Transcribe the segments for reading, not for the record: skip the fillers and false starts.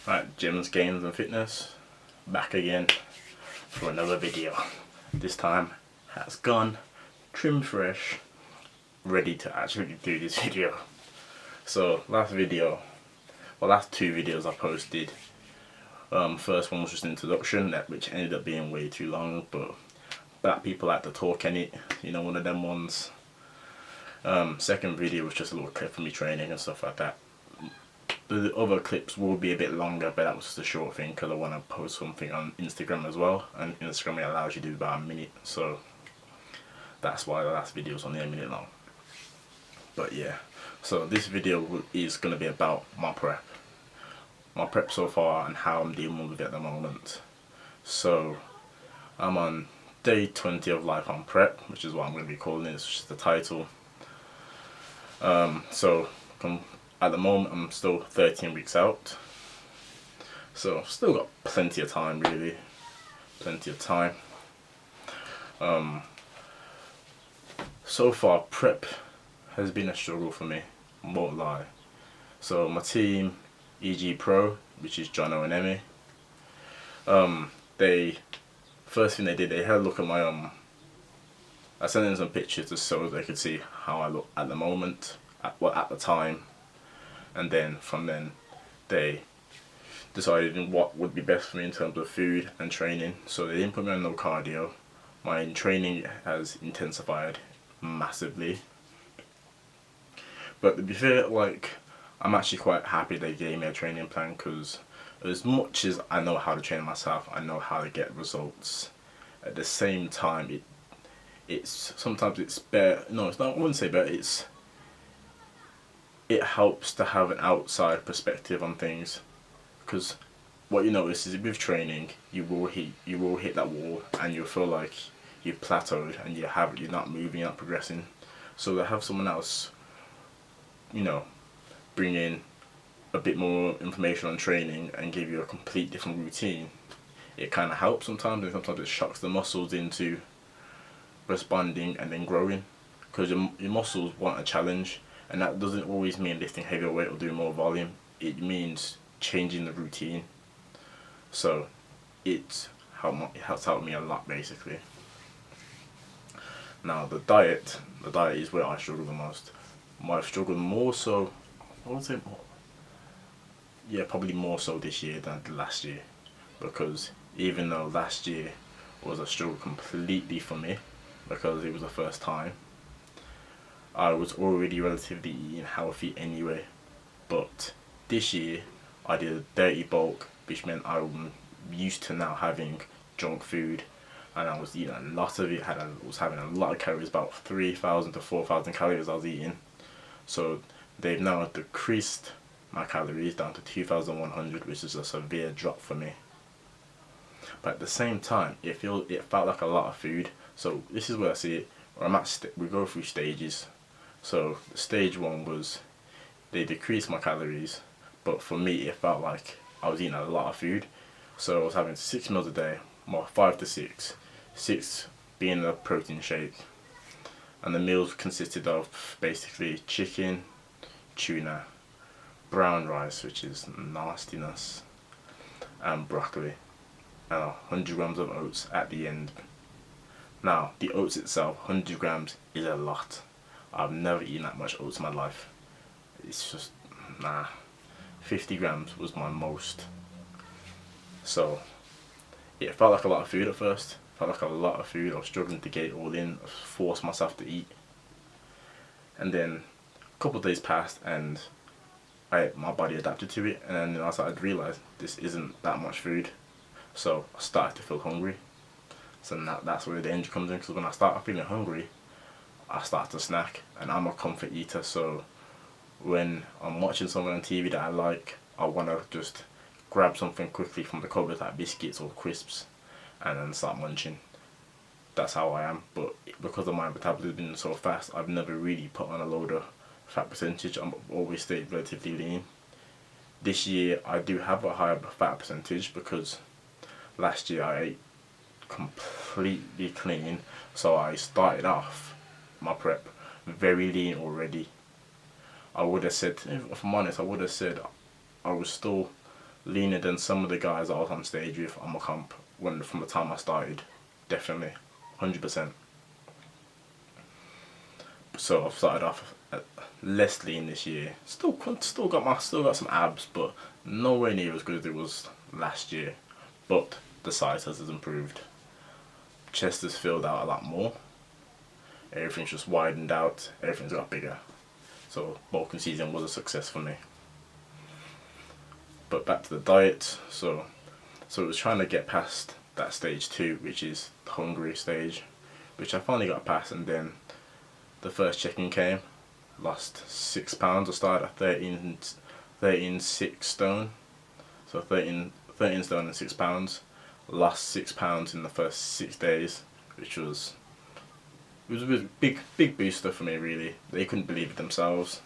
Right, gyms, games and fitness, back again for another video. This time has gone trim fresh, ready to actually do this video. So last two videos I posted, first one was just an introduction, which ended up being way too long, but black people like to talk in it, you know, one of them ones. Second video was just a little clip of me training and stuff like that. The other clips will be a bit longer, but that was just a short thing because I want to post something on Instagram as well, and Instagram allows you to do about a minute, so that's why the last video is only a minute long. But yeah, so this video is going to be about my prep so far and how I'm dealing with it at the moment. So I'm on day 20 of Life on Prep, which is what I'm going to be calling it, it's just the title. At the moment I'm still 13 weeks out, so still got plenty of time, really, plenty of time. So far prep has been a struggle for me, won't lie. So my team, EG Pro, which is Jono and Emmy, first thing they did, they had a look at my I sent in some pictures just so they could see how I look at the moment, at the time. And then from then they decided what would be best for me in terms of food and training. So they didn't put me on no cardio. My training has intensified massively. But to be fair, like, I'm actually quite happy they gave me a training plan, because as much as I know how to train myself, I know how to get results. At the same time, sometimes it's better. No, it's not. I wouldn't say better. It helps to have an outside perspective on things, because what you notice is with training you will hit that wall and you'll feel like you've plateaued and you're not moving, you're not progressing. So to have someone else, you know, bring in a bit more information on training and give you a complete different routine, it kind of helps sometimes, and sometimes it shocks the muscles into responding and then growing, because your muscles want a challenge. And that doesn't always mean lifting heavier weight or doing more volume. It means changing the routine. So it has helped me a lot, basically. Now the diet is where I struggle the most. I've struggled more so, I would say more, yeah, probably more so this year than last year, because even though last year was a struggle completely for me because it was the first time, I was already relatively eating healthy anyway. But this year I did a dirty bulk, which meant I'm used to now having junk food, and I was eating a lot of it. Was having a lot of calories, about 3,000 to 4,000 calories I was eating. So they've now decreased my calories down to 2,100, which is a severe drop for me. But at the same time, it felt like a lot of food. So this is where I see it. We go through stages. So stage one was they decreased my calories, but for me it felt like I was eating a lot of food. So I was having 6 meals a day, more 5 to 6, 6 being a protein shake, and the meals consisted of basically chicken, tuna, brown rice, which is nastiness, and broccoli, and 100 grams of oats at the end. Now the oats itself, 100 grams is a lot. I've never eaten that much oats in my life. It's just, nah. 50 grams was my most. So it felt like a lot of food at first. I was struggling to get it all in, force myself to eat. And then a couple of days passed and my body adapted to it, and then I started to realise this isn't that much food. So I started to feel hungry. So that's where the danger comes in, because when I start feeling hungry, I start to snack, and I'm a comfort eater. So when I'm watching something on TV that I like, I want to just grab something quickly from the cupboard, like biscuits or crisps, and then start munching. That's how I am. But because of my metabolism being so fast, I've never really put on a load of fat percentage. I've always stayed relatively lean. This year I do have a higher fat percentage because last year I ate completely clean. So I started off my prep very lean already. I would have said, if I'm honest, I would have said I was still leaner than some of the guys I was on stage with on my comp from the time I started, definitely, 100%. So I've started off less lean this year. Still got some abs, but nowhere near as good as it was last year. But the size has improved. Chest has filled out a lot more. Everything's just widened out. Everything's got bigger. So bulking season was a success for me. But back to the diet. So it was trying to get past that stage 2, which is the hungry stage, which I finally got past, and then the first check-in came. Lost 6 pounds. I started at 13.6 stone. So 13 stone and 6 pounds. Lost 6 pounds in the first 6 days, which was a big booster for me, really. They couldn't believe it themselves.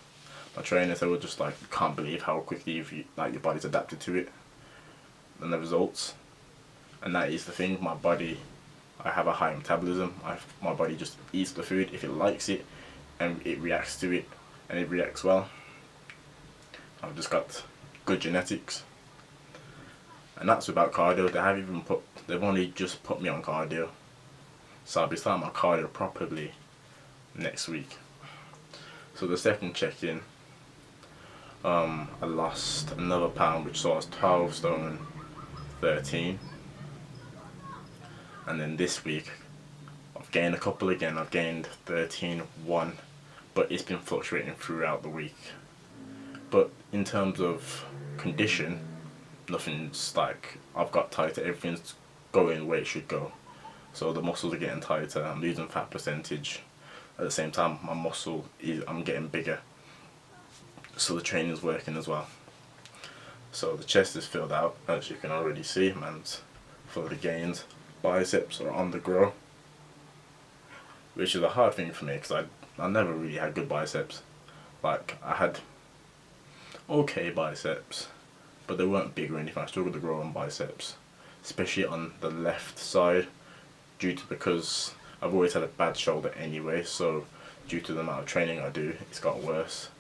My trainers, they were just like, can't believe how quickly your body's adapted to it and the results. And that is the thing, my body, I have a high metabolism. My body just eats the food if it likes it, and it reacts to it, and it reacts well. I've just got good genetics. And that's without cardio. They've only just put me on cardio. So I'll be starting my cardio properly next week. So the second check-in, I lost another pound, which saw I was 12 stone 13. And then this week I've gained a couple again. I've gained 13.1, but it's been fluctuating throughout the week. But in terms of condition, nothing's like, I've got tighter, everything's going where it should go. So the muscles are getting tighter, I'm losing fat percentage. At the same time, I'm getting bigger. So the training's working as well. So the chest is filled out, as you can already see, man's full of the gains. Biceps are on the grow, which is a hard thing for me because I never really had good biceps. Like, I had okay biceps, but they weren't big or anything. I struggled to grow on biceps, especially on the left side, because I've always had a bad shoulder anyway, so due to the amount of training I do, it's got worse.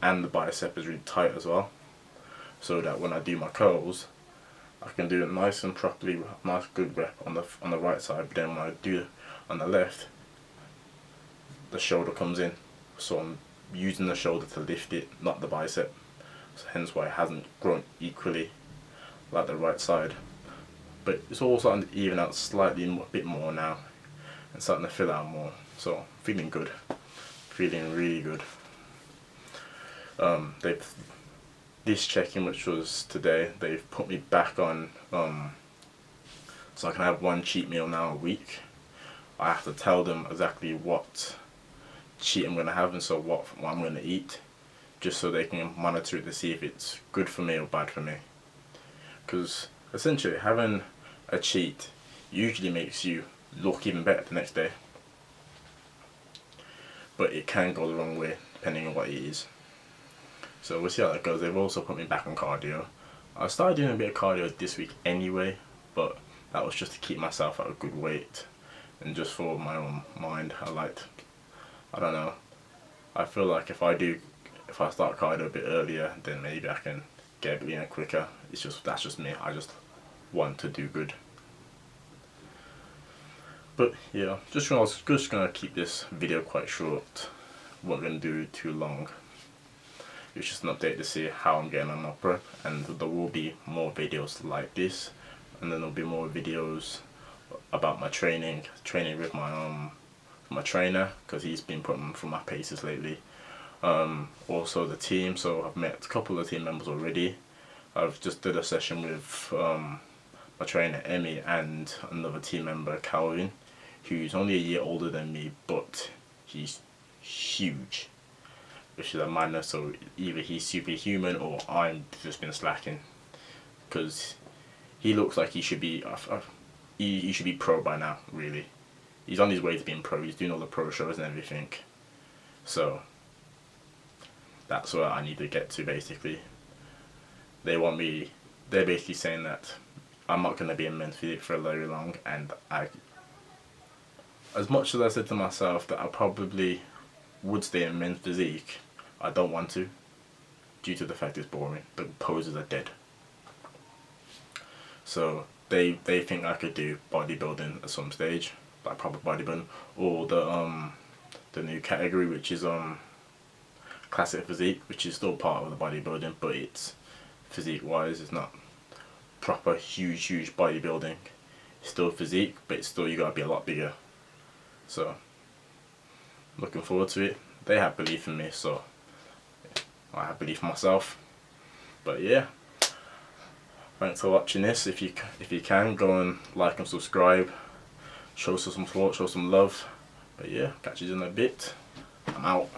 And the bicep is really tight as well, so that when I do my curls, I can do it nice and properly, nice good rep on the right side, but then when I do it on the left, the shoulder comes in, so I'm using the shoulder to lift it, not the bicep. So hence why it hasn't grown equally like the right side. But it's all starting to even out slightly a bit more now, and starting to fill out more. So feeling good, feeling really good. This check-in, which was today, they've put me back on, so I can have one cheat meal now a week. I have to tell them exactly what cheat I'm going to have, and so what I'm going to eat, just so they can monitor it to see if it's good for me or bad for me. Because essentially having a cheat usually makes you look even better the next day, but it can go the wrong way depending on what it is. So we'll see how that goes. They've also put me back on cardio. I started doing a bit of cardio this week anyway, but that was just to keep myself at a good weight and just for my own mind. I don't know, I feel like if I start cardio a bit earlier, then maybe I can get a bit leaner quicker. That's just me. I just want to do good. But yeah, I was just gonna keep this video quite short. I'm not gonna do too long. It's just an update to see how I'm getting on my prep, and there will be more videos like this, and then there'll be more videos about my training with my trainer, because he's been putting through my paces lately. Also the team, so I've met a couple of team members already. I've just did a session with my trainer Emmy and another team member Calvin, who's only a year older than me, but he's huge, which is a madness. So either he's superhuman or I'm just been slacking, because he looks like he should be he should be pro by now, really. He's on his way to being pro. He's doing all the pro shows and everything. So that's where I need to get to, basically. They're basically saying that I'm not going to be in men's physique for very long, and as much as I said to myself that I probably would stay in men's physique, I don't want to, due to the fact it's boring. The poses are dead. So they think I could do bodybuilding at some stage, like proper bodybuilding, or the new category, which is classic physique, which is still part of the bodybuilding, but it's physique wise, it's not proper huge bodybuilding. It's still physique, but it's still, you gotta be a lot bigger. So looking forward to it. They have belief in me, so I have belief in myself. But yeah, thanks for watching this. If you can, go and like and subscribe. Show some support, show some love. But yeah, catch you in a bit. I'm out.